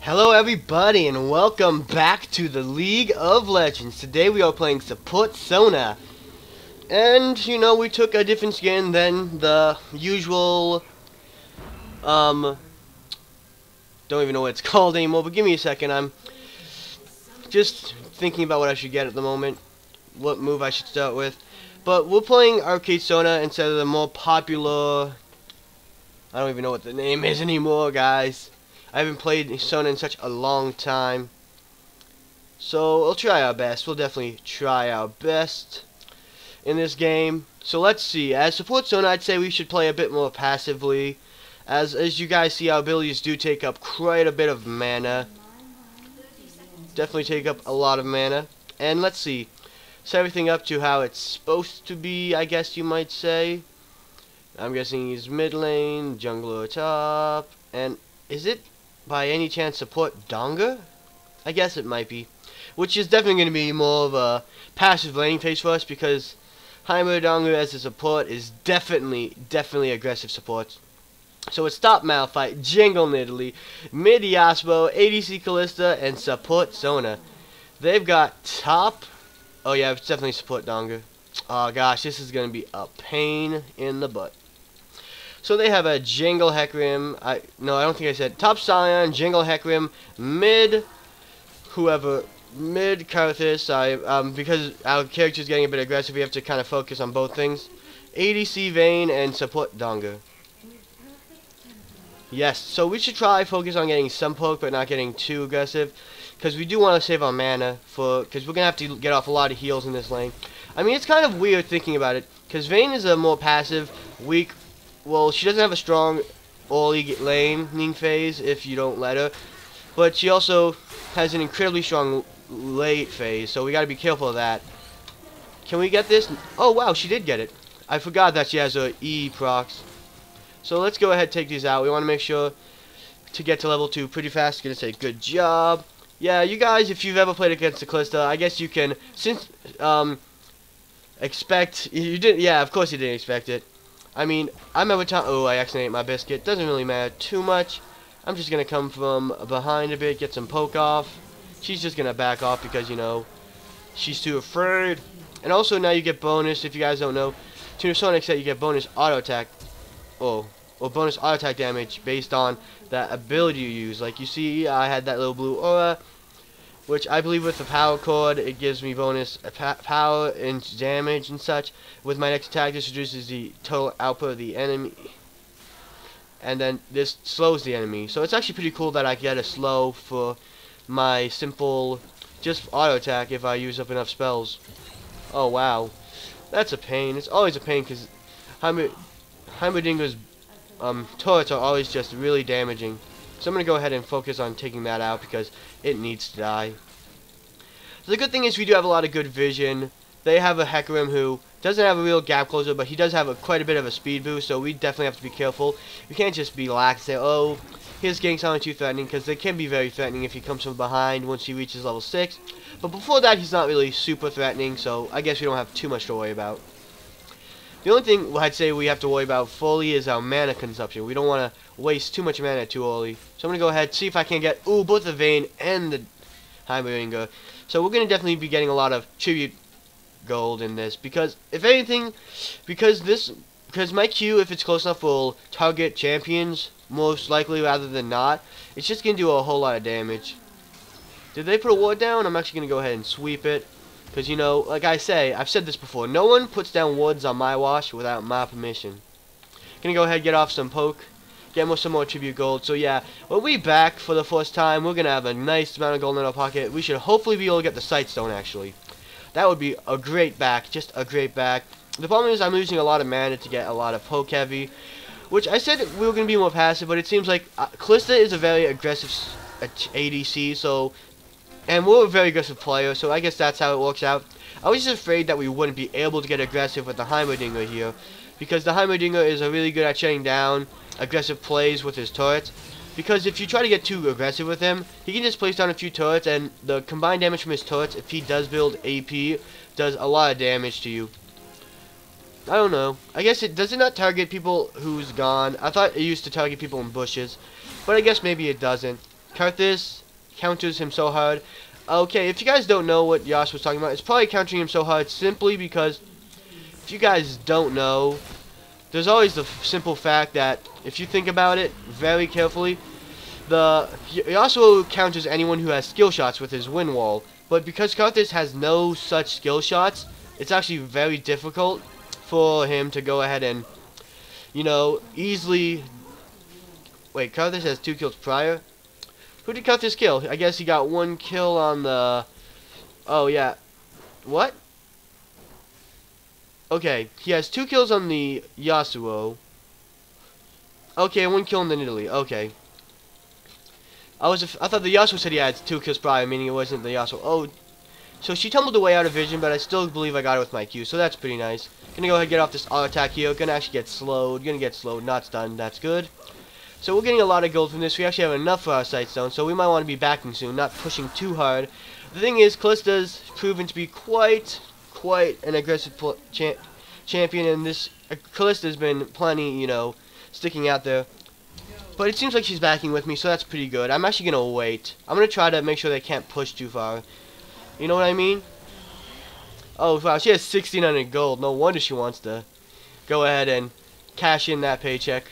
Hello everybody and welcome back to the League of Legends. Today we are playing Support Sona. And, you know, we took a different skin than the usual, don't even know what it's called anymore, but give me a second. I'm just thinking about what I should get at the moment, what move I should start with. But we're playing Arcade Sona instead of the more popular, I don't even know what the name is anymore, guys. I haven't played Sona in such a long time. So we'll try our best. We'll definitely try our best in this game. So let's see. As support Sona, I'd say we should play a bit more passively. As you guys see, our abilities do take up quite a bit of mana. Definitely take up a lot of mana. And let's see. Set everything up to how it's supposed to be, I guess you might say. I'm guessing he's mid lane, jungler top, and is it by any chance support Donga? I guess it might be. Which is definitely going to be more of a passive laning phase for us because Heimer Donga as a support is definitely aggressive support. So it's top Malphite, Jingle Nidalee, mid Yasuo, ADC Kalista, and support Sona. They've got top. Oh yeah, it's definitely support Donga. Oh gosh, this is going to be a pain in the butt. So they have a Jingle Hecarim. No, I don't think I said top Scion, Jingle Hecarim, mid Karthus. Because our character's getting a bit aggressive, we have to kind of focus on both things. ADC Vayne and support Donga. Yes, so we should try focus on getting some poke, but not getting too aggressive, because we do want to save our mana because we're gonna have to get off a lot of heals in this lane. I mean, it's kind of weird thinking about it, because Vayne is a more passive, weak. Well, she doesn't have a strong early laning phase if you don't let her, but she also has an incredibly strong late phase, so we got to be careful of that. Can we get this? Oh wow, she did get it. I forgot that she has her E procs. So let's go ahead and take these out. We want to make sure to get to level 2 pretty fast. Gonna say good job. Yeah, you guys, if you've ever played against the Kalista, I guess you can expect. You didn't. Yeah, of course you didn't expect it. I mean, I'm every time. Oh, I accidentally ate my biscuit. Doesn't really matter too much. I'm just gonna come from behind a bit, get some poke off. She's just gonna back off because, you know, she's too afraid. And also now you get bonus, if you guys don't know, to your Sonic set you get bonus auto attack. Oh, or bonus auto attack damage based on that ability you use. Like you see, I had that little blue aura, which I believe with the power cord, it gives me bonus power and damage and such. With my next attack, this reduces the total output of the enemy, and then this slows the enemy. So it's actually pretty cool that I get a slow for my simple, just auto attack if I use up enough spells. Oh wow, that's a pain. It's always a pain because Heimerdinger's turrets are always just really damaging. So I'm going to go ahead and focus on taking that out because it needs to die. So the good thing is we do have a lot of good vision. They have a Hecarim who doesn't have a real gap closer, but he does have quite a bit of a speed boost, so we definitely have to be careful. We can't just be lax and say, oh, his gank's not too threatening, because they can be very threatening if he comes from behind once he reaches level 6. But before that, he's not really super threatening, so I guess we don't have too much to worry about. The only thing I'd say we have to worry about fully is our mana consumption. We don't want to waste too much mana too early. So I'm going to go ahead, see if I can get, both the Vayne and the Heimerdinger. So we're going to definitely be getting a lot of tribute gold in this. Because, if anything, because my Q, if it's close enough, will target champions, most likely rather than not. It's just going to do a whole lot of damage. Did they put a ward down? I'm actually going to go ahead and sweep it. Because, you know, like I say, I've said this before, no one puts down wards on my watch without my permission. Gonna go ahead and get off some poke, get some more tribute gold. So yeah, when we back for the first time, we're gonna have a nice amount of gold in our pocket. We should hopefully be able to get the Sightstone, actually. That would be a great back, just a great back. The problem is I'm losing a lot of mana to get a lot of poke heavy, which I said we were gonna be more passive, but it seems like Kalista is a very aggressive ADC, so... And we're a very aggressive player, so I guess that's how it works out. I was just afraid that we wouldn't be able to get aggressive with the Heimerdinger here, because the Heimerdinger is really good at shutting down aggressive plays with his turrets. Because if you try to get too aggressive with him, he can just place down a few turrets, and the combined damage from his turrets, if he does build AP, does a lot of damage to you. I don't know. I guess does it not target people who's gone? I thought it used to target people in bushes, but I guess maybe it doesn't. Karthus counters him so hard. Okay, if you guys don't know what Yash was talking about, it's probably countering him so hard simply because, if you guys don't know, there's always the simple fact that, if you think about it very carefully, Yasuo counters anyone who has skill shots with his wind wall. But because Karthus has no such skill shots, it's actually very difficult for him to go ahead and, you know, easily... Wait, Karthus has 2 kills prior? Who did Karthus kill? I guess he got 1 kill on the... Oh, yeah. What? Okay, he has 2 kills on the Yasuo. Okay, 1 kill on the Nidalee. Okay. I thought the Yasuo said he had 2 kills prior, meaning it wasn't the Yasuo. Oh, so she tumbled away out of vision, but I still believe I got it with my Q, so that's pretty nice. Gonna go ahead and get off this auto attack here. Gonna actually get slowed. Gonna get slowed, not stunned. That's good. So we're getting a lot of gold from this. We actually have enough for our sight stone, so we might want to be backing soon, not pushing too hard. The thing is, Callista's proven to be quite an aggressive champion, and this Callista's been plenty, you know, sticking out there. But it seems like she's backing with me, so that's pretty good. I'm actually gonna wait. I'm gonna try to make sure they can't push too far. You know what I mean? Oh wow, she has 1,600 gold. No wonder she wants to go ahead and cash in that paycheck.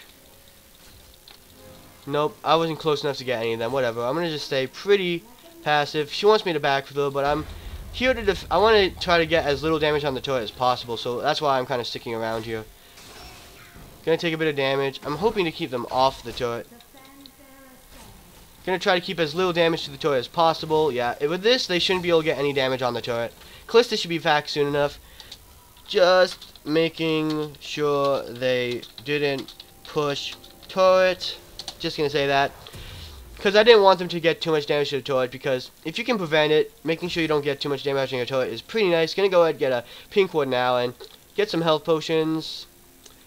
Nope, I wasn't close enough to get any of them. Whatever. I'm gonna just stay pretty passive. She wants me to back though, but I'm here to I want to try to get as little damage on the turret as possible. So that's why I'm kind of sticking around here. Gonna take a bit of damage. I'm hoping to keep them off the turret. Gonna try to keep as little damage to the turret as possible. Yeah, with this, they shouldn't be able to get any damage on the turret. Callista should be back soon enough. Just making sure they didn't push turret. Just gonna say that. Because I didn't want them to get too much damage to the turret, because if you can prevent it, making sure you don't get too much damage on your turret is pretty nice. Gonna go ahead and get a pink wood now and get some health potions.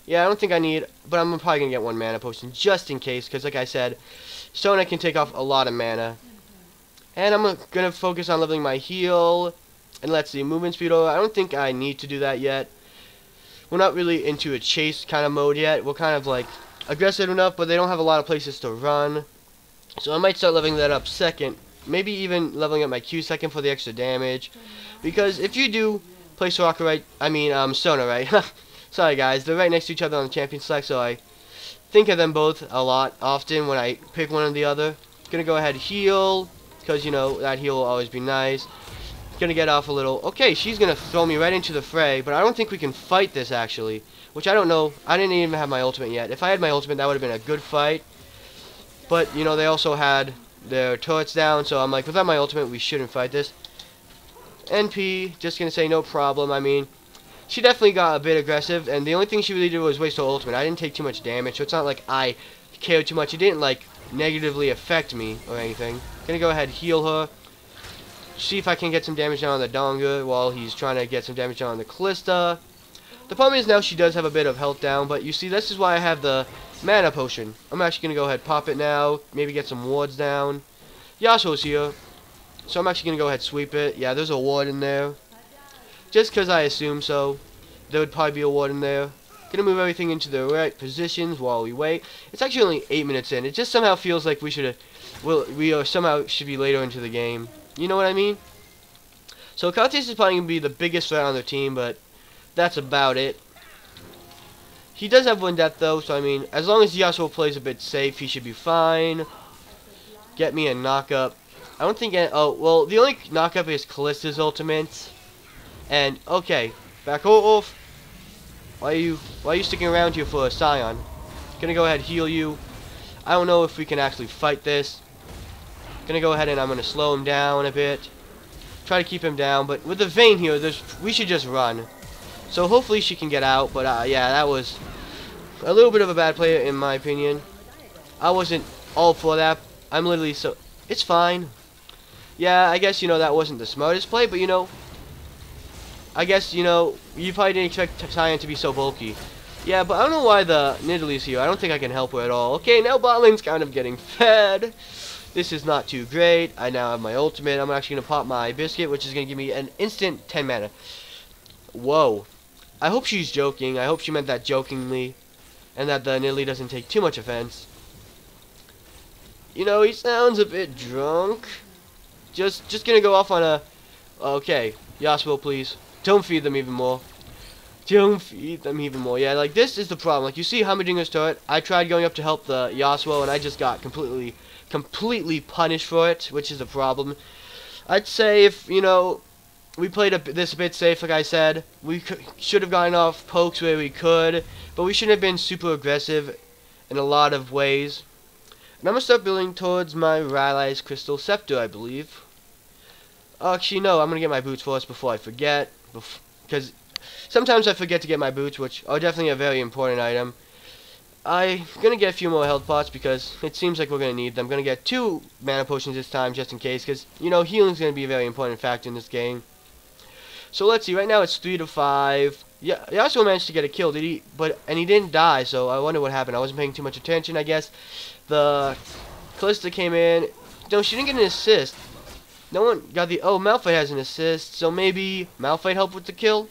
Yeah, I don't think I need, but I'm probably going to get 1 mana potion just in case, because like I said, Sona can take off a lot of mana. And I'm going to focus on leveling my heal, and let's see, movement speed. I don't think I need to do that yet. We're not really into a chase kind of mode yet. We're kind of like aggressive enough, but they don't have a lot of places to run. So I might start leveling that up second, maybe even leveling up my Q second for the extra damage. Because if you do play Sona right? Sorry guys, they're right next to each other on the champion select, so I think of them both a lot often when I pick one or the other. Gonna go ahead and heal, because you know, that heal will always be nice. Gonna get off a little. Okay, she's gonna throw me right into the fray, but I don't think we can fight this actually. Which I don't know, I didn't even have my ultimate yet. If I had my ultimate, that would have been a good fight. But, you know, they also had their turrets down, so I'm like, without my ultimate, we shouldn't fight this. NP, just gonna say no problem. I mean, she definitely got a bit aggressive, and the only thing she really did was waste her ultimate. I didn't take too much damage, so it's not like I cared too much. It didn't, like, negatively affect me or anything. Gonna go ahead and heal her. See if I can get some damage down on the Donga while he's trying to get some damage down on the Callista. The problem is now she does have a bit of health down, but you see, this is why I have the mana potion. I'm actually gonna go ahead and pop it now. Maybe get some wards down. Yasuo's here, so I'm actually gonna go ahead and sweep it. Yeah, there's a ward in there. Just because I assume so. There would probably be a ward in there. Gonna move everything into the right positions while we wait. It's actually only 8 minutes in. It just somehow feels like we should somehow should be later into the game. You know what I mean? So Karthus is probably gonna be the biggest threat on their team, but that's about it. He does have 1 death though, so I mean, as long as Yasuo plays a bit safe, he should be fine. Get me a knockup. I don't think. Oh well, the only knockup is Callista's ultimate. And okay, back off. Why are you sticking around here for a Scion? Gonna go ahead and heal you. I don't know if we can actually fight this. Gonna go ahead and I'm gonna slow him down a bit. Try to keep him down, but with the Vayne here, we should just run. So hopefully she can get out. But yeah, that was a little bit of a bad play in my opinion. I wasn't all for that. I'm literally it's fine. Yeah, I guess you know that wasn't the smartest play, but you know. I guess, you know, you probably didn't expect Scion to be so bulky. Yeah, but I don't know why the Nidalee's here. I don't think I can help her at all. Okay, now bot lane's kind of getting fed. This is not too great. I now have my ultimate. I'm actually going to pop my biscuit, which is going to give me an instant 10 mana. Whoa. I hope she's joking. I hope she meant that jokingly. And that the Nidalee doesn't take too much offense. You know, he sounds a bit drunk. Just gonna go off on a... Okay, Yasuo, please. Don't feed them even more. Don't feed them even more. Yeah, like, this is the problem. Like, you see Humminger's turret. I tried going up to help the Yasuo, and I just got completely punished for it, which is a problem. I'd say if, you know, we played this a bit safe, like I said. We should have gotten off pokes where we could, but we shouldn't have been super aggressive in a lot of ways. And I'm going to start building towards my Rylai's Crystal Scepter, I believe. Actually, no, I'm going to get my boots first before I forget. Because sometimes I forget to get my boots, which are definitely a very important item. I'm going to get a few more health pots because it seems like we're going to need them. I'm going to get 2 mana potions this time just in case. Because, you know, healing is going to be a very important factor in this game. So let's see, right now it's 3 to 5. Yeah, Yasuo managed to get a kill, and he didn't die, so I wonder what happened. I wasn't paying too much attention, I guess. The Callista came in. No, she didn't get an assist. No one got the... Oh, Malphite has an assist, so maybe Malphite helped with the kill?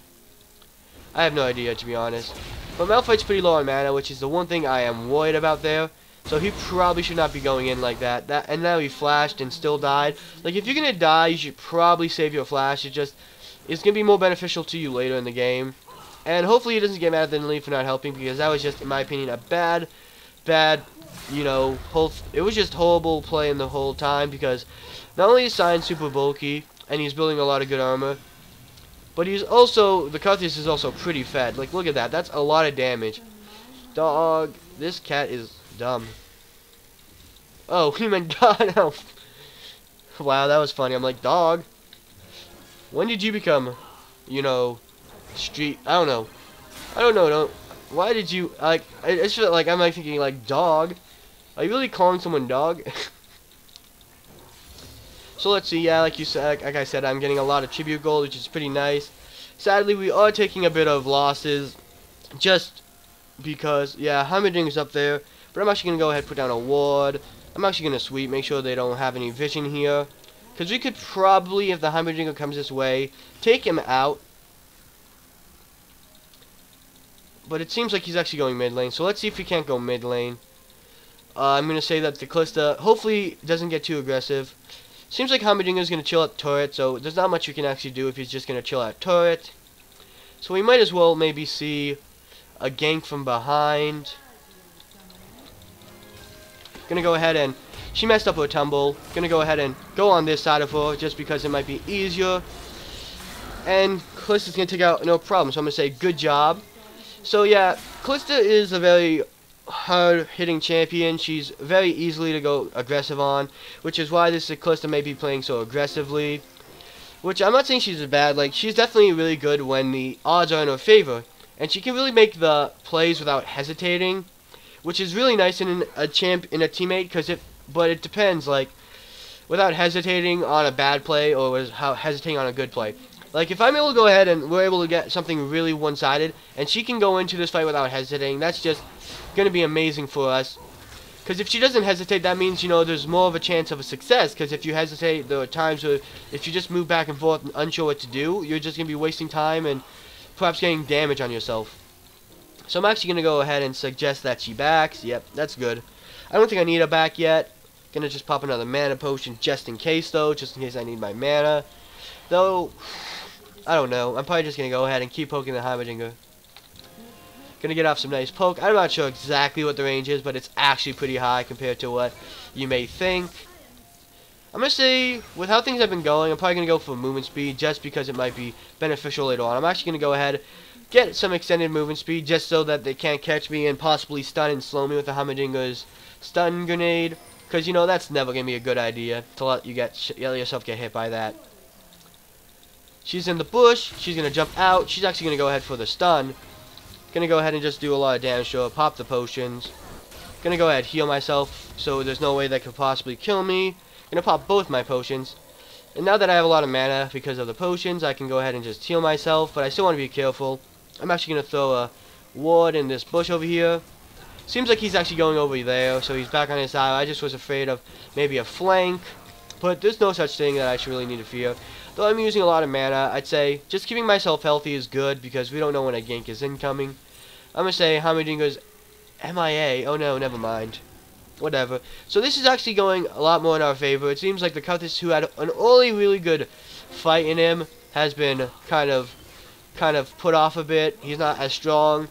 I have no idea, to be honest. But Malphite's pretty low on mana, which is the one thing I am worried about there. So he probably should not be going in like that. And now he flashed and still died. Like, if you're going to die, you should probably save your flash. It's going to be more beneficial to you later in the game. And hopefully he doesn't get mad at the lead for not helping, because that was just, in my opinion, a bad, you know, it was just horrible playing the whole time, because not only is Sion super bulky, and he's building a lot of good armor, but he's also, the Cutlass is also pretty fed. Like, look at that. That's a lot of damage. Dog. This cat is dumb. Oh, he meant God help. Wow, that was funny. I'm like, dog. When did you become, you know, street? I don't know. Why did you, like, it's just like, I'm like thinking, like, dog. Are you really calling someone dog? So let's see, yeah, like you said, like I said, I'm getting a lot of tribute gold, which is pretty nice. Sadly, we are taking a bit of losses, just because, yeah, Humminger's up there, but I'm actually going to go ahead and put down a ward. I'm actually going to sweep, make sure they don't have any vision here, because we could probably, if the Humminger comes this way, take him out. But it seems like he's actually going mid lane, so let's see if we can't go mid lane. I'm going to say that the Callista hopefully doesn't get too aggressive. Seems like Humminger's going to chill at turret, so there's not much you can actually do if he's just going to chill at turret. So we might as well maybe see a gank from behind. Gonna go ahead and... She messed up her tumble. Gonna go ahead and go on this side of her just because it might be easier. And Callista's gonna take out no problem, so I'm gonna say good job. So yeah, Callista is a very hard-hitting champion. She's very easily to go aggressive on, which is why this Callista may be playing so aggressively. Which I'm not saying she's bad. Like, she's definitely really good when the odds are in her favor, and she can really make the plays without hesitating, which is really nice in a teammate. But it depends. Like, without hesitating on a bad play or hesitating on a good play. Like, if I'm able to go ahead and we're able to get something really one-sided, and she can go into this fight without hesitating, that's just going to be amazing for us. Because if she doesn't hesitate, that means, you know, there's more of a chance of a success. Because if you hesitate, there are times where if you just move back and forth and unsure what to do, you're just going to be wasting time and perhaps getting damage on yourself. So I'm actually going to go ahead and suggest that she backs. Yep, that's good. I don't think I need a back yet. Going to just pop another mana potion just in case, though. Just in case I need my mana. Though, I don't know. I'm probably just going to go ahead and keep poking the Heimerdinger. Gonna get off some nice poke. I'm not sure exactly what the range is, but it's actually pretty high compared to what you may think. I'm gonna say, with how things have been going, I'm probably gonna go for movement speed just because it might be beneficial later on. I'm actually gonna go ahead, get some extended movement speed just so that they can't catch me and possibly stun and slow me with the Heimerdinger's stun grenade. Because, you know, that's never gonna be a good idea to let yourself get hit by that. She's in the bush. She's gonna jump out. She's actually gonna go ahead for the stun. Gonna go ahead and just do a lot of damage to her, pop the potions. Gonna go ahead and heal myself so there's no way that could possibly kill me. Gonna pop both my potions. And now that I have a lot of mana because of the potions, I can go ahead and just heal myself, but I still want to be careful. I'm actually gonna throw a ward in this bush over here. Seems like he's actually going over there, so he's back on his side. I just was afraid of maybe a flank, but there's no such thing that I should really need to fear. Though I'm using a lot of mana, I'd say just keeping myself healthy is good because we don't know when a gank is incoming. I'm going to say Heimerdinger's MIA. Oh no, never mind. whatever. So this is actually going a lot more in our favor. It seems like the Karthus, who had an only really good fight in him, has been kind of put off a bit. He's not as strong.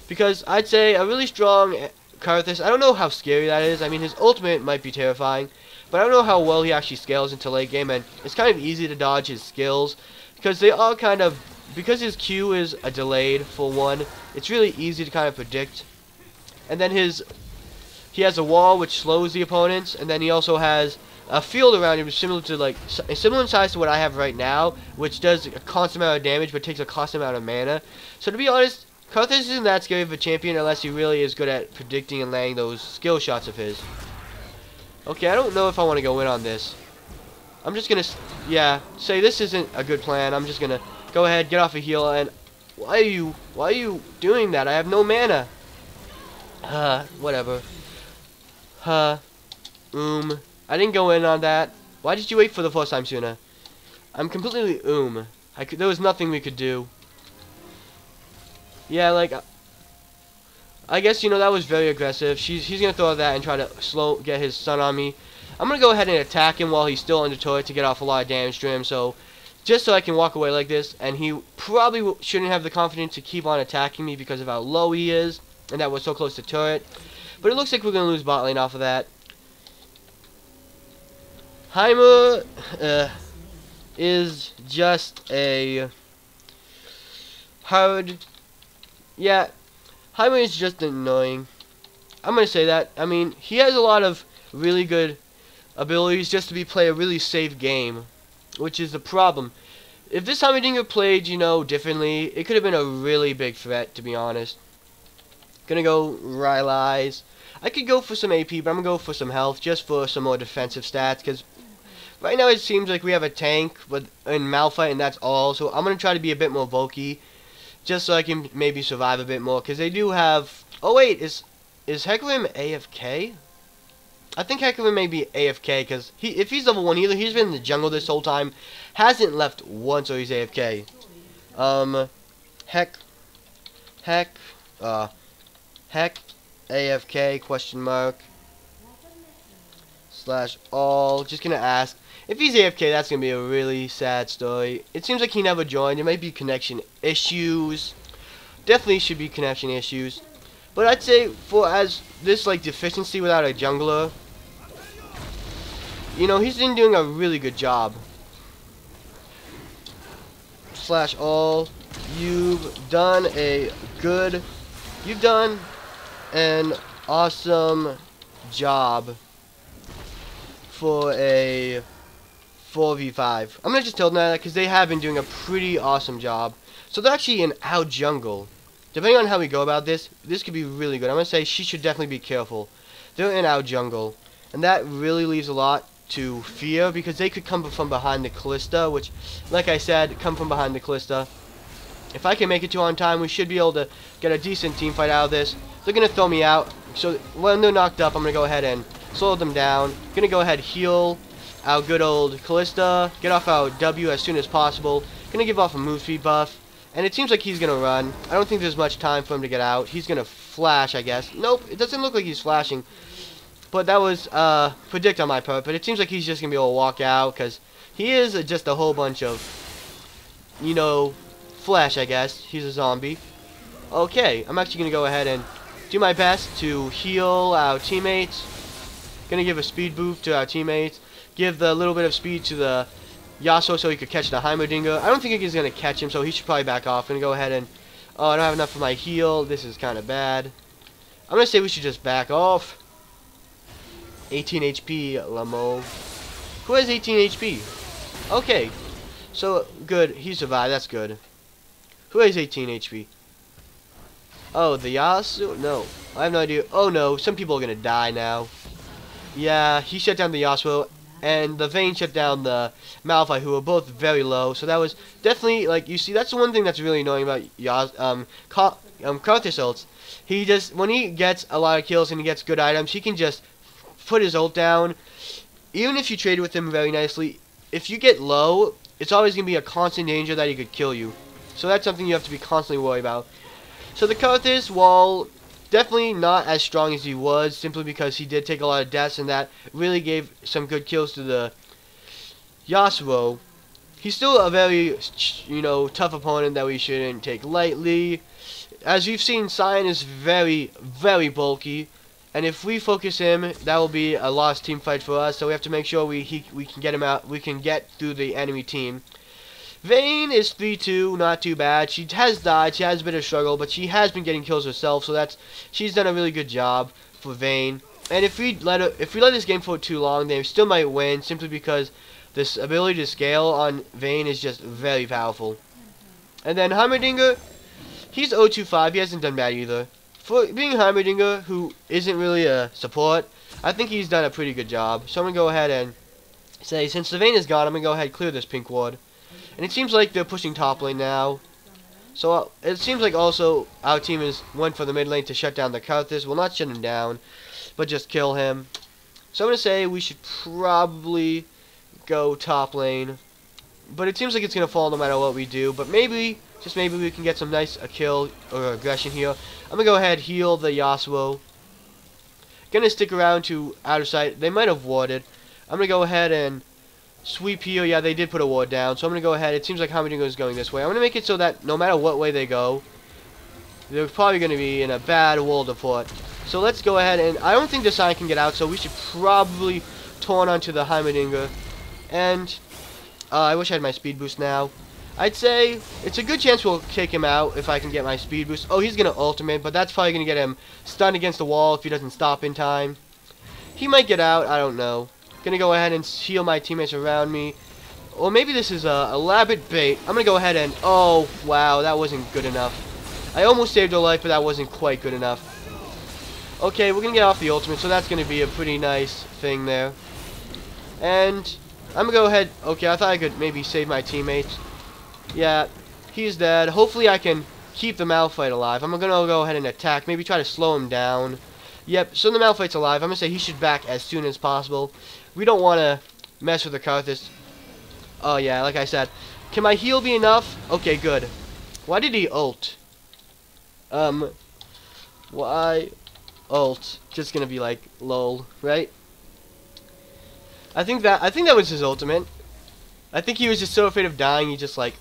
Because I'd say a really strong Karthus, I don't know how scary that is. I mean, his ultimate might be terrifying, but I don't know how well he actually scales into late game, and it's kind of easy to dodge his skills, because they all kind of, because his Q is a delayed for one, it's really easy to kind of predict. And then he has a wall which slows the opponents, and then he also has a field around him similar in size to what I have right now, which does a constant amount of damage but takes a constant amount of mana. So to be honest, Karthus isn't that scary of a champion unless he really is good at predicting and laying those skill shots of his. Okay, I don't know if I want to go in on this. I'm just gonna, yeah, say this isn't a good plan. I'm just gonna go ahead, get off a heal, and why are you doing that? I have no mana. Whatever. I didn't go in on that. Why did you wait for the first time, Sona? I'm completely there was nothing we could do. Yeah, like, I guess, you know, that was very aggressive. He's gonna throw that and try to get his stun on me. I'm gonna go ahead and attack him while he's still under turret to get off a lot of damage to him, so just so I can walk away like this, and he probably shouldn't have the confidence to keep on attacking me because of how low he is, and that we're so close to turret. But it looks like we're gonna lose bot lane off of that. Heimer is just a hard, yeah, Heimer is just annoying. I'm gonna say that. I mean, he has a lot of really good abilities just to play a really safe game, which is the problem. If this Heimerdinger played, you know, differently, it could have been a really big threat, to be honest. Gonna go Rylai's. I could go for some AP, but I'm gonna go for some health, just for some more defensive stats, because right now it seems like we have a tank but in Malphite, and that's all. So I'm gonna try to be a bit more bulky, just so I can maybe survive a bit more, because they do have... Oh wait, is Hecarim AFK? I think Hecarim may be AFK, because if he's level 1 healer, he's been in the jungle this whole time, hasn't left once, or he's AFK. Heck AFK question mark / all. Just gonna ask if he's AFK. That's gonna be a really sad story. It seems like he never joined. There might be connection issues. Definitely should be connection issues. But I'd say for as this like deficiency without a jungler, you know, he's been doing a really good job. / all. You've done an awesome job for a 4v5. I'm gonna just tell them that because they have been doing a pretty awesome job. So they're actually in our jungle. Depending on how we go about this, this could be really good. I'm gonna say she should definitely be careful. They're in our jungle, and that really leaves a lot to fear because they could come from behind the Callista, which, like I said, come from behind the Callista. If I can make it to on time, we should be able to get a decent team fight out of this. They're going to throw me out. So when they're knocked up, I'm going to go ahead and slow them down. Going to go ahead heal our good old Callista. Get off our W as soon as possible. Going to give off a move speed buff. And it seems like he's going to run. I don't think there's much time for him to get out. He's going to flash, I guess. Nope, it doesn't look like he's flashing. But that was predict on my part. But it seems like he's just going to be able to walk out. Because he is just a whole bunch of, you know, flesh, I guess. He's a zombie. Okay, I'm actually going to go ahead and do my best to heal our teammates. Going to give a speed boost to our teammates. Give the little bit of speed to the Yasuo so he could catch the Heimerdinger. I don't think he's going to catch him, so he should probably back off. Going to go ahead and... Oh, I don't have enough for my heal. This is kind of bad. I'm going to say we should just back off. 18 HP, Lamo. Who has 18 HP? Okay. So, good. He survived. That's good. Who has 18 HP? Oh, the Yasuo? No. I have no idea. Oh, no. Some people are going to die now. Yeah, he shut down the Yasuo. And the Vayne shut down the Malphite, who were both very low. So that was definitely, like, you see, that's the one thing that's really annoying about Karthus ults. He just, when he gets a lot of kills and he gets good items, he can just put his ult down. Even if you trade with him very nicely, if you get low, it's always going to be a constant danger that he could kill you. So that's something you have to be constantly worried about. So the Karthus, while Definitely not as strong as he was, simply because he did take a lot of deaths, and that really gave some good kills to the Yasuo. He's still a very, tough opponent that we shouldn't take lightly. As we've seen, Sion is very, very bulky, and if we focus him, that will be a lost team fight for us. So we have to make sure we can get him out. We can get through the enemy team. Vayne is 3-2, not too bad. She has died. She has a bit of struggle, but she has been getting kills herself. So she's done a really good job for Vayne. And if we let this game for too long, they still might win, simply because this ability to scale on Vayne is just very powerful. And then Heimerdinger, he's 0-2-5. He hasn't done bad either. For being Heimerdinger, who isn't really a support, I think he's done a pretty good job. So I'm going to go ahead and say, since the Vayne is gone, I'm going to go ahead and clear this pink ward. And it seems like they're pushing top lane now. So it seems like also our team went for the mid lane to shut down the Karthus. Well, not shut him down, but just kill him. So I'm going to say we should probably go top lane. But it seems like it's going to fall no matter what we do. But maybe, just maybe, we can get some nice kill or aggression here. I'm going to go ahead and heal the Yasuo. Going to stick around to out of sight. They might have warded. I'm going to go ahead and sweep here. Yeah, they did put a ward down. So I'm going to go ahead. It seems like Heimerdinger is going this way. I'm going to make it so that no matter what way they go, they're probably going to be in a bad wall deport. So let's go ahead, and I don't think the Sion can get out, so we should probably turn onto the Heimerdinger. And I wish I had my speed boost now. I'd say it's a good chance we'll take him out if I can get my speed boost. Oh, he's going to ultimate, but that's probably going to get him stunned against the wall if he doesn't stop in time. He might get out. I don't know. Gonna go ahead and heal my teammates around me. Or maybe this is a elaborate bait. I'm gonna go ahead and... Oh, wow, that wasn't good enough. I almost saved her life, but that wasn't quite good enough. Okay, we're gonna get off the ultimate, so that's gonna be a pretty nice thing there. And I'm gonna go ahead... Okay, I thought I could maybe save my teammates. Yeah, he's dead. Hopefully I can keep the Malphite alive. I'm gonna go ahead and attack. Maybe try to slow him down. Yep, so the Malphite's alive. I'm gonna say he should back as soon as possible. We don't want to mess with the Karthus. Oh, yeah, like I said. Can my heal be enough? Okay, good. Why did he ult? Why ult? Just gonna be like, lol, right? I think that was his ultimate. I think he was just so afraid of dying, he just like,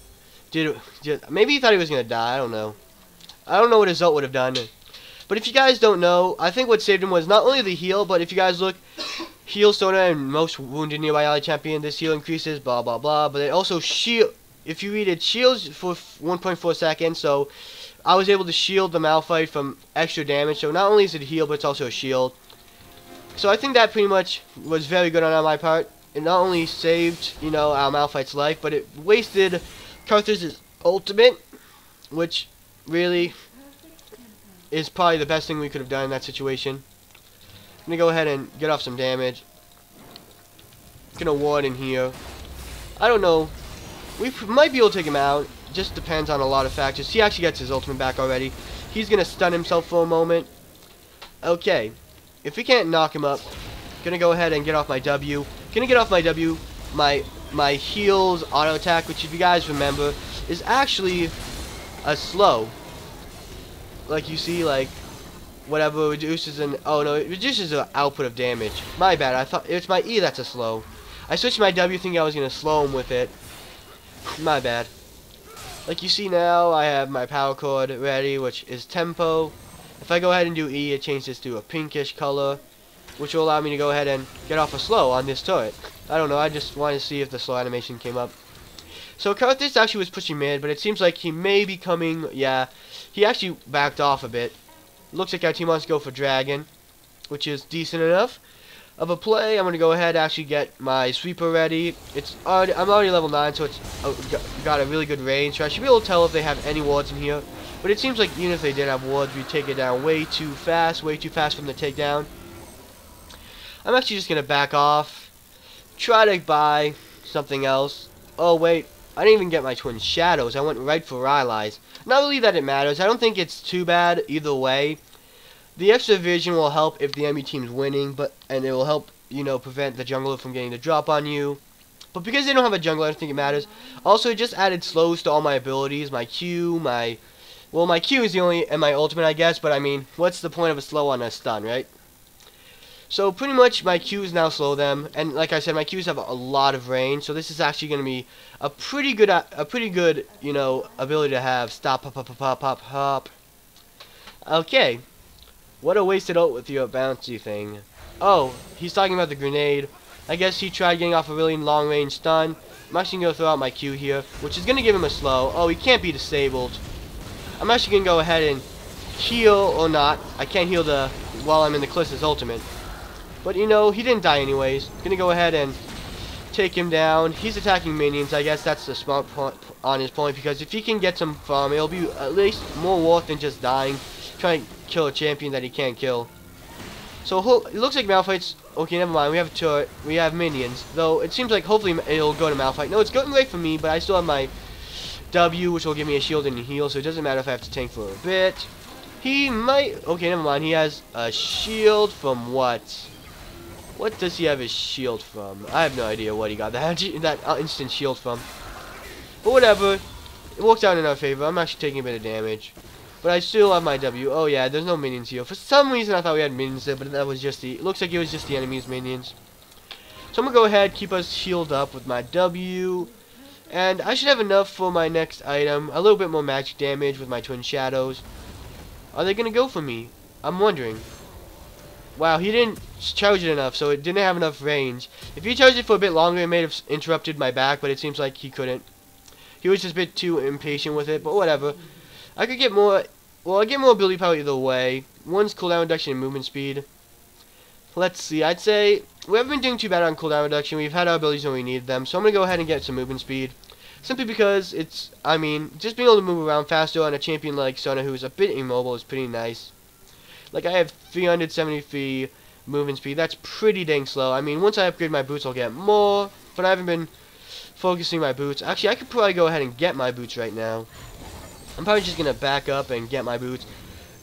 maybe he thought he was gonna die, I don't know. I don't know what his ult would have done. But if you guys don't know, I think what saved him was not only the heal, but if you guys look... Heal Sona and most wounded nearby ally champion. This heal increases, blah blah blah. But it also shield. If you read it, shields for 1.4 seconds. So I was able to shield the Malphite from extra damage. So not only is it a heal, but it's also a shield. So I think that pretty much was very good on my part. It not only saved, our Malphite's life, but it wasted Karthus' ultimate, which really is probably the best thing we could have done in that situation. I'm gonna go ahead and get off some damage. Gonna ward in here. I don't know. We might be able to take him out. Just depends on a lot of factors. He actually gets his ultimate back already. He's gonna stun himself for a moment. Okay. If we can't knock him up, gonna go ahead and get off my W. Gonna get off my W. My heals auto attack, which if you guys remember, is actually a slow. Like you see, like whatever reduces an... Oh no, it reduces the output of damage. My bad, I thought it's my E that's a slow. I switched my W thinking I was going to slow him with it. My bad. Like you see now, I have my power chord ready, which is tempo. If I go ahead and do E, it changes to a pinkish color, which will allow me to go ahead and get off a slow on this turret. I don't know, I just wanted to see if the slow animation came up. So Karthus actually was pushing mid, but it seems like he may be coming... Yeah, he actually backed off a bit. Looks like our team wants to go for Dragon, which is decent enough of a play. I'm going to go ahead and actually get my sweeper ready. I'm already level 9, so it's got a really good range. So I should be able to tell if they have any wards in here. But it seems like even if they did have wards, we'd take it down way too fast from the takedown. I'm actually just going to back off. Try to buy something else. Oh, wait. I didn't even get my twin shadows. I went right for Rylai's. Not really that it matters. I don't think it's too bad either way. The extra vision will help if the enemy team's winning, and it will help, prevent the jungler from getting the drop on you. But because they don't have a jungler, I don't think it matters. Also, it just added slows to all my abilities, my Q, my Well, my Q is the only, and my ultimate, I guess, but I mean, what's the point of a slow on a stun, right? So pretty much my Qs now slow them, and like I said, my Qs have a lot of range, so this is actually going to be a pretty good, you know, ability to have. Stop, hop, hop, hop, hop, hop. Okay, what a wasted ult with your bouncy thing. Oh, he's talking about the grenade. I guess he tried getting off a really long range stun. I'm actually going to throw out my Q here, which is going to give him a slow. Oh, he can't be disabled. I'm actually going to go ahead and heal, or not. I can't heal while I'm in the Callista's ultimate. But, you know, he didn't die anyways. Going to go ahead and take him down. He's attacking minions. I guess that's the smart point on his point, because if he can get some farm, it'll be at least more worth than just dying, trying to kill a champion that he can't kill. So it looks like Malphite's... Okay, never mind. We have a turret. We have minions. Though, it seems like hopefully it'll go to Malphite. No, it's going great for me, but I still have my W, which will give me a shield and a heal, so it doesn't matter if I have to tank for a bit. He might... Okay, never mind. He has a shield from what? What does he have his shield from? I have no idea what he got that instant shield from. But whatever. It works out in our favor. I'm actually taking a bit of damage. But I still have my W. Oh yeah, there's no minions here. For some reason I thought we had minions there, but that was just the... It looks like it was just the enemy's minions. So I'm going to go ahead, keep us healed up with my W. And I should have enough for my next item. A little bit more magic damage with my Twin Shadows. Are they going to go for me? I'm wondering. Wow, he didn't charge it enough, so it didn't have enough range. If he charged it for a bit longer, it may have interrupted my back, but it seems like he couldn't. He was just a bit too impatient with it, but whatever. I could get more... Well, I get more ability power either way. One's cooldown reduction and movement speed. Let's see, I'd say we haven't been doing too bad on cooldown reduction. We've had our abilities when we needed them, so I'm going to go ahead and get some movement speed. Simply because it's, I mean, just being able to move around faster on a champion like Sona, who's a bit immobile, is pretty nice. Like, I have 373 movement speed. That's pretty dang slow. I mean, once I upgrade my boots, I'll get more, but I haven't been focusing my boots. Actually, I could probably go ahead and get my boots right now. I'm probably just going to back up and get my boots.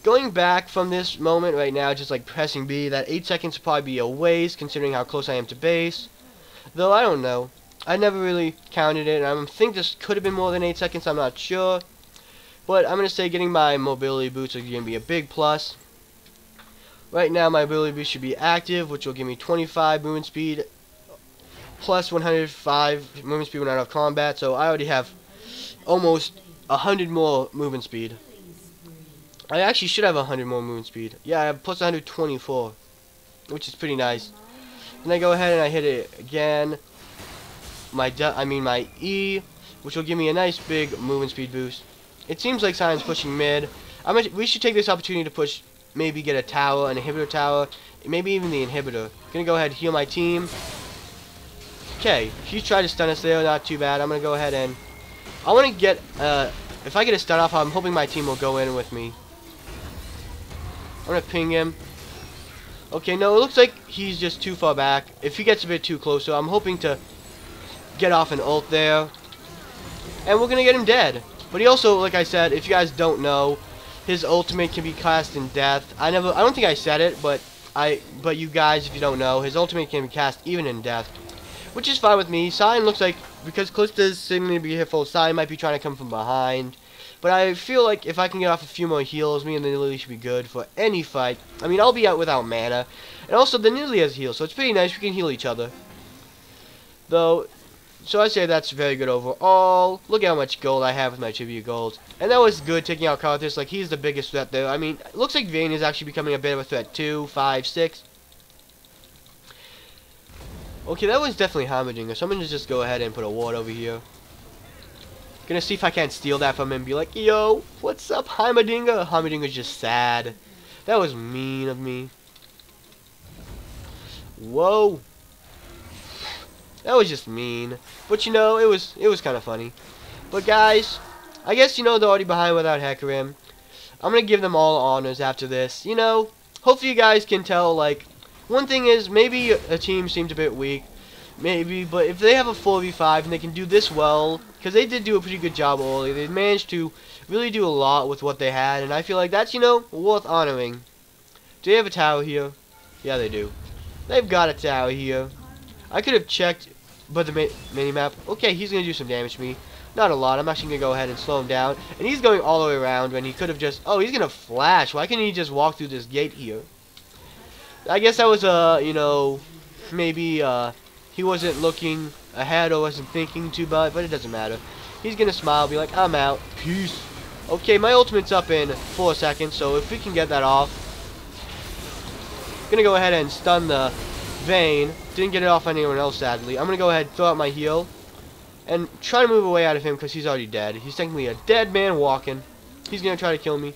Going back from this moment right now, just like pressing B, that 8 seconds would probably be a waste, considering how close I am to base. Though, I don't know. I never really counted it, and I think this could have been more than 8 seconds, I'm not sure. But I'm going to say getting my mobility boots are going to be a big plus. Right now, my ability boost should be active, which will give me 25 movement speed, plus 105 movement speed when out of combat, so I already have almost 100 more movement speed. I actually should have 100 more movement speed. Yeah, I have plus 124, which is pretty nice. Then I go ahead and I hit it again. My E, which will give me a nice big movement speed boost. It seems like Sion's pushing mid. We should take this opportunity to push, maybe get a tower, an inhibitor tower, maybe even the inhibitor. Gonna go ahead and heal my team. Okay, he tried to stun us there, not too bad. I'm gonna go ahead and I want to get, if I get a stun off, I'm hoping my team will go in with me. I'm going to ping him. Okay, no, it looks like he's just too far back. If he gets a bit too close, so I'm hoping to get off an ult there. And we're going to get him dead. But he also, like I said, if you guys don't know, his ultimate can be cast in death. I don't think I said it, but you guys, if you don't know, his ultimate can be cast even in death. Which is fine with me. Sion looks like, because Callista's signaling to be hit full, Sion might be trying to come from behind. But I feel like if I can get off a few more heals, me and the Nidalee should be good for any fight. I mean, I'll be out without mana. And also, the Nidalee has heals, so it's pretty nice. We can heal each other. Though, so I say that's very good overall. Look at how much gold I have with my tribute gold. And that was good taking out Karthus. Like, he's the biggest threat there. I mean, it looks like Vayne is actually becoming a bit of a threat too. 5, 6. Okay, that was definitely Heimerdinger. So I'm gonna just go ahead and put a ward over here. Gonna see if I can't steal that from him and be like, yo, what's up, Heimerdinger? Heimerdinger's just sad. That was mean of me. Whoa. That was just mean. But you know, it was kind of funny. But guys, I guess you know they're already behind without Hecarim. I'm gonna give them all honors after this. You know, hopefully you guys can tell, like, one thing is, maybe a team seems a bit weak, maybe, but if they have a 4v5 and they can do this well, because they did do a pretty good job early, they managed to really do a lot with what they had, and I feel like that's, you know, worth honoring. Do they have a tower here? Yeah, they do. They've got a tower here. I could have checked, but the mini-map, okay, he's going to do some damage to me. Not a lot. I'm actually going to go ahead and slow him down. And he's going all the way around when he could have just... Oh, he's going to flash. Why couldn't he just walk through this gate here? I guess that was, you know, maybe, he wasn't looking ahead or wasn't thinking too much, but it doesn't matter. He's going to smile, be like, I'm out. Peace. Okay, my ultimate's up in 4 seconds, so if we can get that off. I'm going to go ahead and stun the Vayne. Didn't get it off anyone else, sadly. I'm going to go ahead and throw out my heal. And try to move away out of him because he's already dead. He's technically a dead man walking. He's going to try to kill me.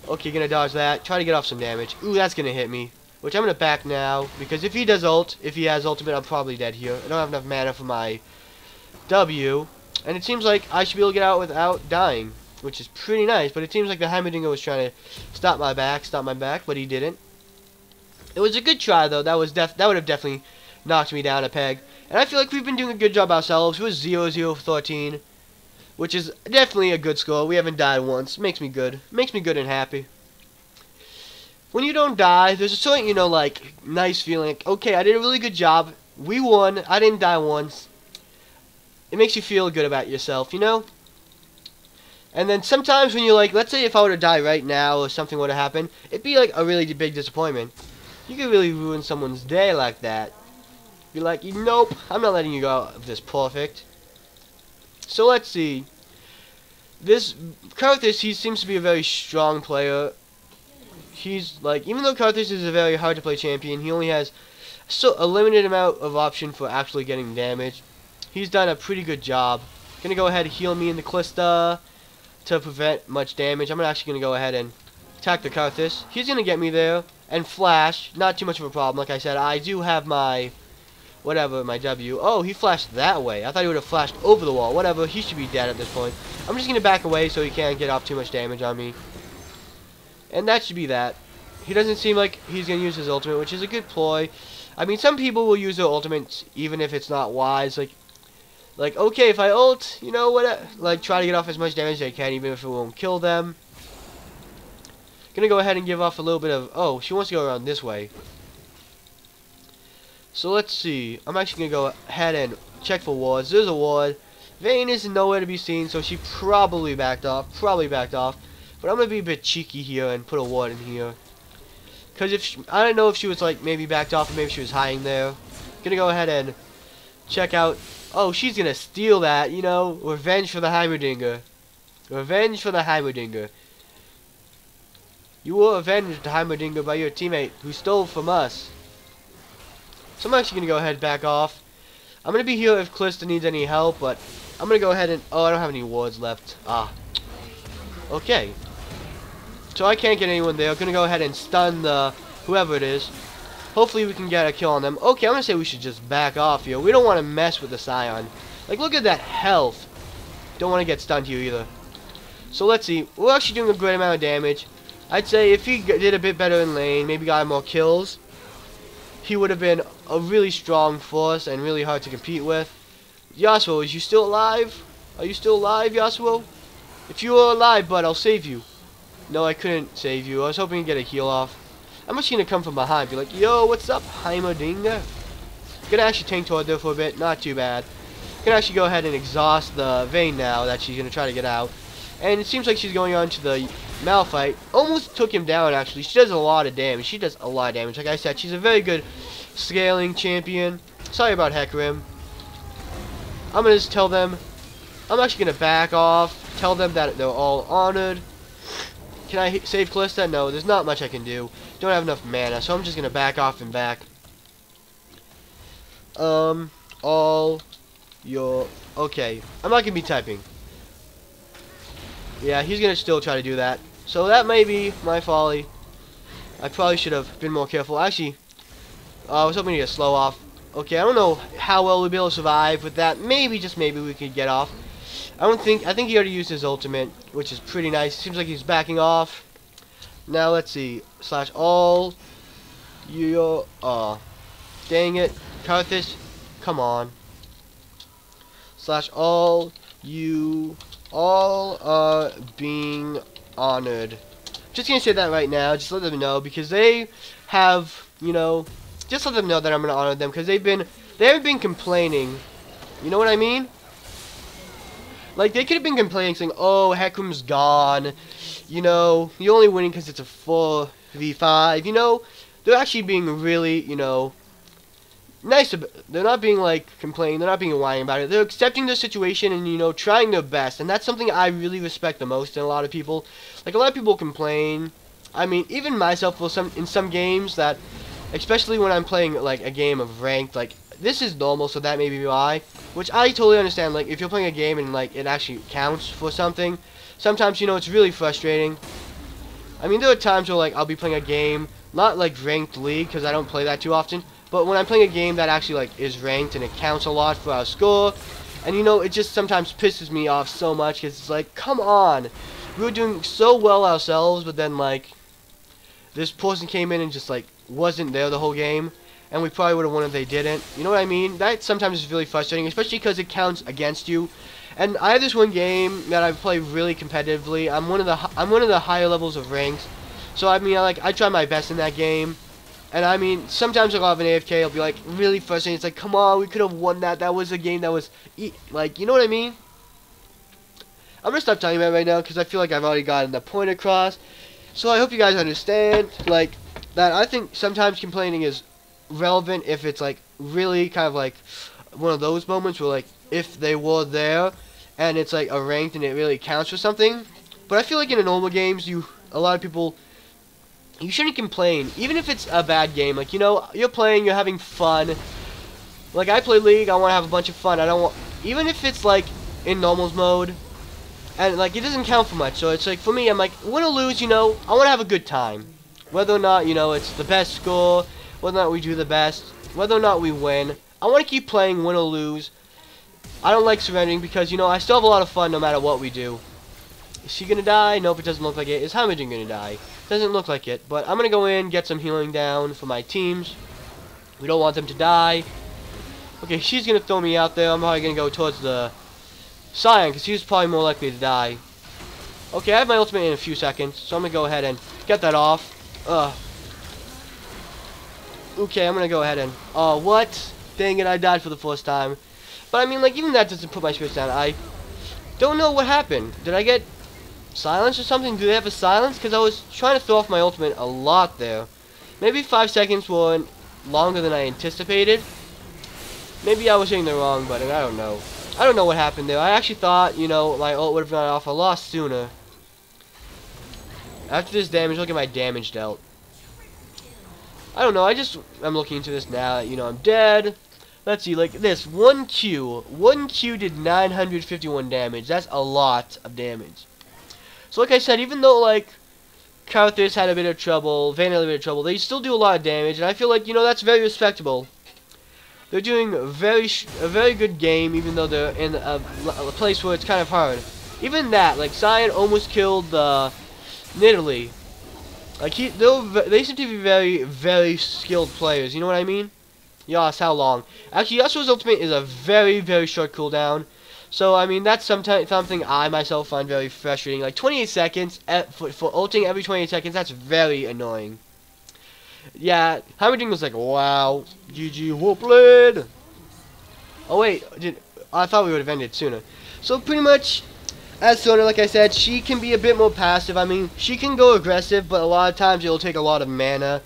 Okay, going to dodge that. Try to get off some damage. Ooh, that's going to hit me. Which I'm going to back now. Because if he does ult, if he has ultimate, I'm probably dead here. I don't have enough mana for my W. And it seems like I should be able to get out without dying. Which is pretty nice. But it seems like the Heimerdinger was trying to stop my back. But he didn't. It was a good try, though. That would have definitely knocked me down a peg. And I feel like we've been doing a good job ourselves. It was 0-0-13, which is definitely a good score. We haven't died once. Makes me good. Makes me good and happy. When you don't die, there's a certain, you know, like, nice feeling. Like, okay, I did a really good job. We won. I didn't die once. It makes you feel good about yourself, you know? And then sometimes when you're like, let's say if I were to die right now or something were to happen, it'd be like a really big disappointment. You could really ruin someone's day like that. Be like, nope, I'm not letting you go out of this perfect. So let's see. This Karthus, he seems to be a very strong player. He's like, even though Karthus is a very hard to play champion, he only has a limited amount of option for actually getting damage. He's done a pretty good job. Gonna go ahead and heal me in the Callista to prevent much damage. I'm actually gonna go ahead and attack the Karthus. He's gonna get me there and flash. Not too much of a problem. Like I said, I do have my whatever, my W. Oh, he flashed that way. I thought he would have flashed over the wall. Whatever, he should be dead at this point. I'm just going to back away so he can't get off too much damage on me. And that should be that. He doesn't seem like he's going to use his ultimate, which is a good ploy. I mean, some people will use their ultimates even if it's not wise. Like okay, if I ult, you know, what? Like, try to get off as much damage as I can, even if it won't kill them. Gonna go ahead and give off a little bit of... Oh, she wants to go around this way. So let's see. I'm actually going to go ahead and check for wards. There's a ward. Vayne is nowhere to be seen, so she probably backed off. But I'm going to be a bit cheeky here and put a ward in here. Because I don't know if she was like maybe backed off or maybe she was hiding there. Going to go ahead and check out. Oh, she's going to steal that, you know. Revenge for the Heimerdinger. Revenge for the Heimerdinger. You were avenged, Heimerdinger, by your teammate who stole from us. So I'm actually going to go ahead and back off. I'm going to be here if Callista needs any help, but I'm going to go ahead and... Oh, I don't have any wards left. Ah. Okay. So I can't get anyone there. I'm going to go ahead and stun the... whoever it is. Hopefully we can get a kill on them. Okay, I'm going to say we should just back off here. We don't want to mess with the Scion. Like, look at that health. Don't want to get stunned here either. So let's see. We're actually doing a great amount of damage. I'd say if he did a bit better in lane, maybe got more kills, he would have been a really strong force and really hard to compete with. Yasuo, is you still alive? Are you still alive, Yasuo? If you are alive, bud, I'll save you. No, I couldn't save you. I was hoping to get a heal off. I'm just going to come from behind. Be like, yo, what's up, Heimerdinger? Gonna actually tank toward there for a bit. Not too bad. Gonna actually go ahead and exhaust the Vayne now that she's going to try to get out. And it seems like she's going on to the Malphite. Almost took him down, actually. She does a lot of damage. Like I said, she's a very good scaling champion. Sorry about Hecarim. I'm going to just tell them... I'm actually going to back off. Tell them that they're all honored. Can I save Callista? No, there's not much I can do. Don't have enough mana, so I'm just going to back off and back. All your... Okay, I'm not going to be typing. Yeah, he's going to still try to do that. So that may be my folly. I probably should have been more careful. Actually, I was hoping to get slow off. Okay, I don't know how well we'll be able to survive with that. Maybe, just maybe, we could get off. I think he already used his ultimate, which is pretty nice. Seems like he's backing off. Now, let's see. Slash all your... dang it. Karthus, come on. Slash all you... all are being honored. Just gonna say that right now. Just let them know, because they have, you know, just let them know that I'm gonna honor them, because they haven't been complaining. You know what I mean? Like, they could have been complaining, saying, oh, Heckrum's gone. You know, you're only winning because it's a 4v5. You know, they're actually being really, you know, nice. They're not being, like, complaining. They're not being whining about it. They're accepting the situation and, you know, trying their best. And that's something I really respect the most in a lot of people. Like, a lot of people complain. I mean, even myself in some games that, especially when I'm playing, like, a game of ranked, like, this is normal, so that may be why. Which I totally understand. Like, if you're playing a game and, like, it actually counts for something, sometimes, you know, it's really frustrating. I mean, there are times where, like, I'll be playing a game, not, like, ranked league, because I don't play that too often, but when I'm playing a game that actually, like, is ranked and it counts a lot for our score, and, you know, it just sometimes pisses me off so much, because it's like, come on. We were doing so well ourselves, but then, like, this person came in and just, like, wasn't there the whole game, and we probably would have won if they didn't. You know what I mean? That sometimes is really frustrating, especially because it counts against you. And I have this one game that I play really competitively. I'm one of the higher levels of ranks, so I mean, I try my best in that game. And I mean, sometimes I'll have an AFK. I'll be like really frustrated. It's like, come on, we could have won that. That was a game that was like, you know what I mean? I'm gonna stop talking about it right now because I feel like I've already gotten the point across. So I hope you guys understand, like, that I think sometimes complaining is relevant if it's, like, really kind of, like, one of those moments where, like, if they were there and it's, like, a ranked and it really counts for something. But I feel like in the normal games, a lot of people, you shouldn't complain, even if it's a bad game. Like, you know, you're playing, you're having fun. Like, I play League, I want to have a bunch of fun. I don't want, even if it's, like, in normals mode, and, like, it doesn't count for much. So it's like, for me, I'm like, win or lose, you know, I want to have a good time. Whether or not, you know, it's the best score, whether or not we do the best, whether or not we win, I want to keep playing win or lose. I don't like surrendering because, you know, I still have a lot of fun no matter what we do. Is she going to die? Nope, it doesn't look like it. Is Hamilton going to die? Doesn't look like it. But I'm going to go in, get some healing down for my teams. We don't want them to die. Okay, she's going to throw me out there. I'm probably going to go towards the Scion because he's probably more likely to die. Okay, I have my ultimate in a few seconds, so I'm going to go ahead and get that off. Okay, I'm going to go ahead and... Oh, what? Dang it, I died for the first time. But I mean, like, even that doesn't put my spirits down. I don't know what happened. Did I get silenced or something? Do they have a silence? Because I was trying to throw off my ultimate a lot there. Maybe 5 seconds weren't longer than I anticipated. Maybe I was hitting the wrong button. I don't know. I don't know what happened there. I actually thought, you know, my ult would have gone off a lot sooner. After this damage, look at my damage dealt. I don't know. I'm looking into this now. You know, I'm dead. Let's see, like this, 1Q. 1Q did 951 damage. That's a lot of damage. So like I said, even though, like, Karthus had a bit of trouble, Van had a bit of trouble, they still do a lot of damage, and I feel like, you know, that's very respectable. They're doing a very good game, even though they're in a place where it's kind of hard. Even that, like, Scion almost killed Nidalee. Like, they seem to be very, very skilled players, you know what I mean? Yas, how long? Actually, Yasuo's ultimate is a very, very short cooldown. So, I mean, that's something I myself find very frustrating. Like, 28 seconds for ulting every 28 seconds, that's very annoying. Yeah, Hamilton was like, wow, GG, well played. Oh, wait, I thought we would have ended sooner. So, pretty much, as Sona, like I said, she can be a bit more passive. I mean, she can go aggressive, but a lot of times it'll take a lot of mana,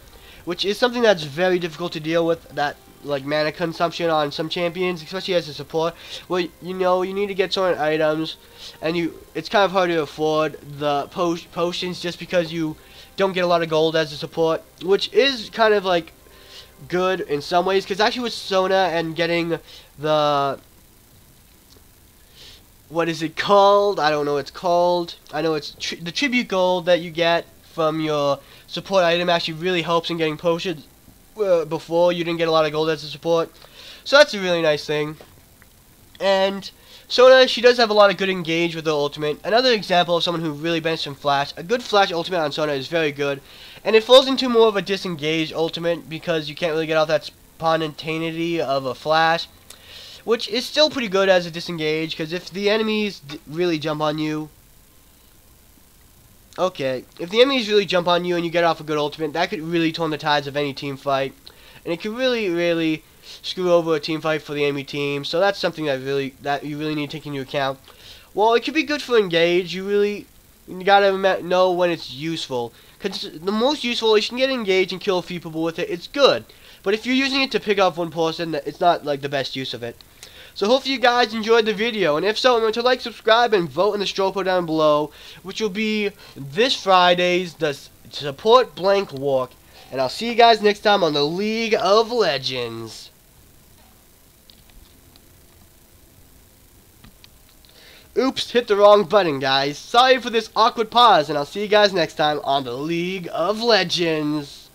which is something that's very difficult to deal with, that like mana consumption on some champions, especially as a support. Well, you know, you need to get certain items, and it's kind of hard to afford the potions just because you don't get a lot of gold as a support, which is kind of like good in some ways, because actually with Sona and getting the, what is it called? I don't know what it's called. I know it's the tribute gold that you get from your support item actually really helps in getting potions. Before you didn't get a lot of gold as a support, so that's a really nice thing. And Sona, she does have a lot of good engage with her ultimate. Another example of someone who really benefits from flash. A good flash ultimate on Sona is very good, and it falls into more of a disengaged ultimate because you can't really get out that spontaneity of a flash, which is still pretty good as a disengage, because if the enemies really jump on you, okay, if the enemies really jump on you and you get off a good ultimate, that could really turn the tides of any team fight. And it could really, really screw over a team fight for the enemy team. So that's something that you really need to take into account. Well, it could be good for engage. You gotta know when it's useful. Because the most useful is you can get engaged and kill a few people with it. It's good. But if you're using it to pick up one person, it's not like the best use of it. So hopefully you guys enjoyed the video. And if so, remember to like, subscribe, and vote in the straw poll down below. Which will be this Friday's the Support Blank Walk. And I'll see you guys next time on the League of Legends. Oops, hit the wrong button, guys. Sorry for this awkward pause, and I'll see you guys next time on the League of Legends.